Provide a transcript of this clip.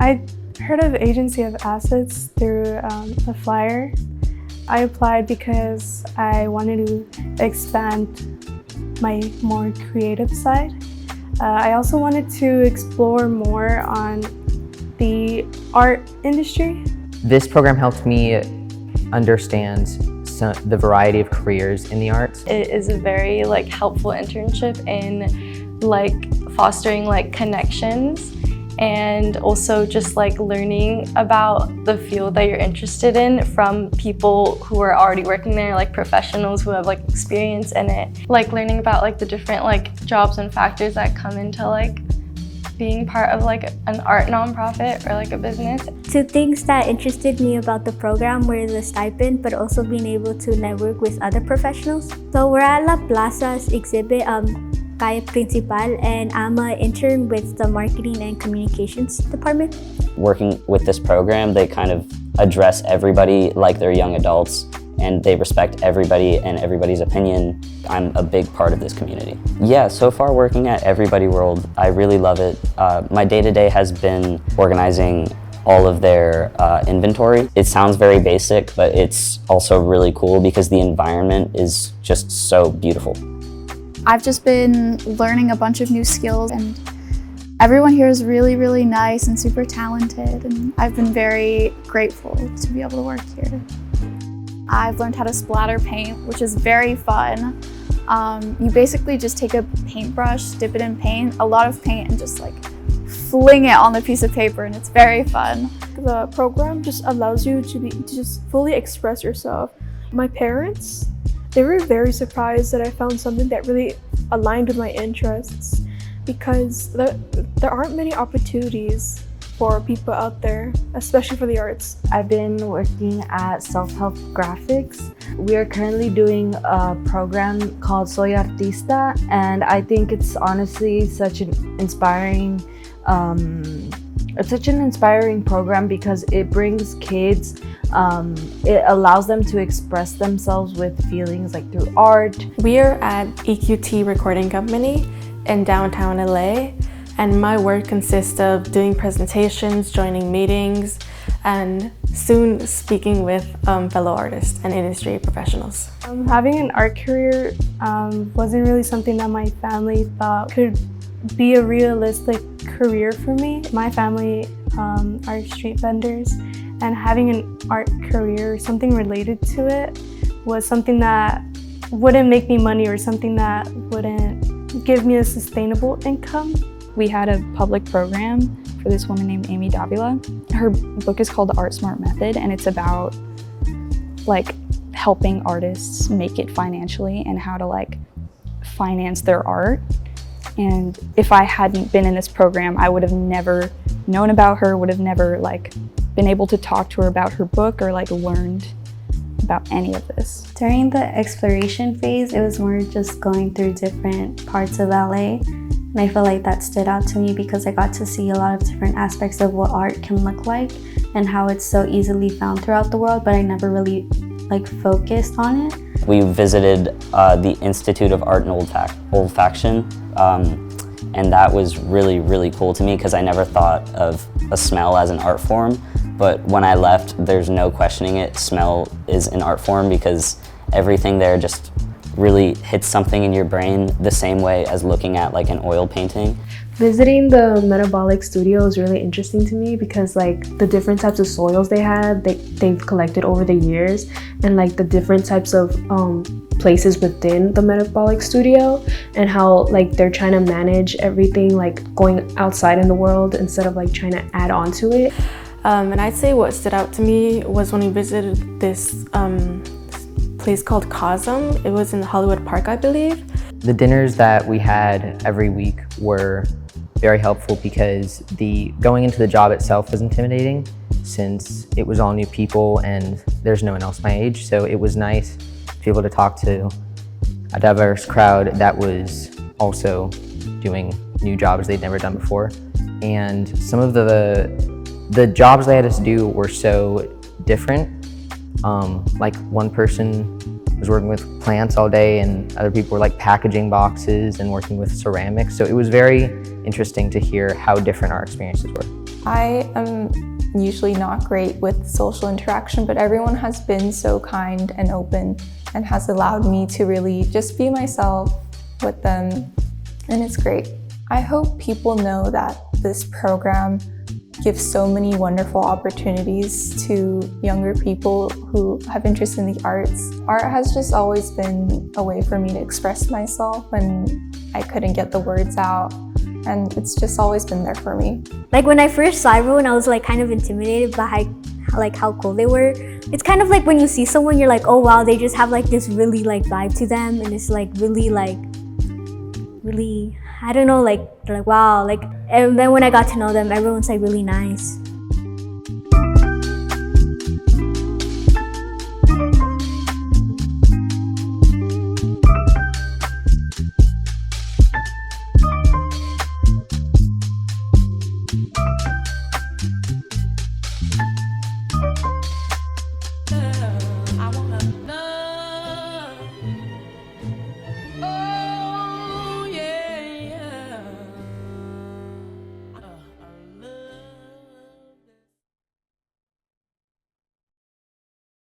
I heard of Agency of Assets through a flyer. I applied because I wanted to expand my more creative side. I also wanted to explore more on the art industry. This program helped me understand the variety of careers in the arts. It is a very helpful internship in fostering connections, and also just learning about the field that you're interested in from people who are already working there, professionals who have experience in it. Learning about the different jobs and factors that come into being part of an art nonprofit or a business. Two things that interested me about the program were the stipend, but also being able to network with other professionals. So we're at La Plaza's exhibit, Calle Principal, and I'm an intern with the marketing and communications department. Working with this program, they kind of address everybody like they're young adults, and they respect everybody and everybody's opinion. I'm a big part of this community. Yeah, so far working at Everybody World, I really love it. My day-to-day has been organizing all of their inventory. It sounds very basic, but it's also really cool because the environment is just so beautiful. I've just been learning a bunch of new skills, and everyone here is really, really nice and super talented, and I've been very grateful to be able to work here. I've learned how to splatter paint, which is very fun. You basically just take a paintbrush, dip it in paint, a lot of paint, and just fling it on the piece of paper, and it's very fun. The program just allows you to just fully express yourself. My parents, they were very surprised that I found something that really aligned with my interests, because there aren't many opportunities for people out there, especially for the arts. I've been working at Self-Help Graphics. We are currently doing a program called Soy Artista, and I think it's honestly such an inspiring program because it brings kids, it allows them to express themselves with feelings through art. We are at EQT Recording Company in downtown LA, and my work consists of doing presentations, joining meetings, and soon speaking with fellow artists and industry professionals. Having an art career wasn't really something that my family thought could be a realistic career for me. My family are street vendors, and having an art career, something related to it, was something that wouldn't make me money or something that wouldn't give me a sustainable income. We had a public program for this woman named Amy Davila. Her book is called The Art Smart Method, and it's about helping artists make it financially and how to finance their art. And if I hadn't been in this program, I would have never known about her, would have never been able to talk to her about her book or learned about any of this. During the exploration phase, it was more just going through different parts of LA. And I feel like that stood out to me because I got to see a lot of different aspects of what art can look like and how it's so easily found throughout the world, but I never really focused on it. We visited the Institute of Art and Olfaction, and that was really, really cool to me because I never thought of a smell as an art form, but when I left, there's no questioning it. Smell is an art form because everything there just really hits something in your brain the same way as looking at an oil painting. Visiting the metabolic studio is really interesting to me because the different types of soils they've collected over the years, and the different types of places within the metabolic studio, and how they're trying to manage everything going outside in the world instead of trying to add on to it. And I'd say what stood out to me was when we visited this place called Cosm. It was in Hollywood Park, I believe. The dinners that we had every week were very helpful because going into the job itself was intimidating since it was all new people and there's no one else my age. So it was nice to be able to talk to a diverse crowd that was also doing new jobs they'd never done before. And some of the jobs they had us do were so different. One person was working with plants all day and other people were packaging boxes and working with ceramics. So it was very interesting to hear how different our experiences were. I am usually not great with social interaction, but everyone has been so kind and open and has allowed me to really just be myself with them, and it's great. I hope people know that this program gives so many wonderful opportunities to younger people who have interest in the arts. Art has just always been a way for me to express myself when I couldn't get the words out, and it's just always been there for me. Like when I first saw everyone, I was like kind of intimidated by how cool they were. It's kind of like when you see someone, you're like, oh wow, they just have like this really like vibe to them, and it's like really I don't know, like wow, like, and then when I got to know them, everyone's like really nice.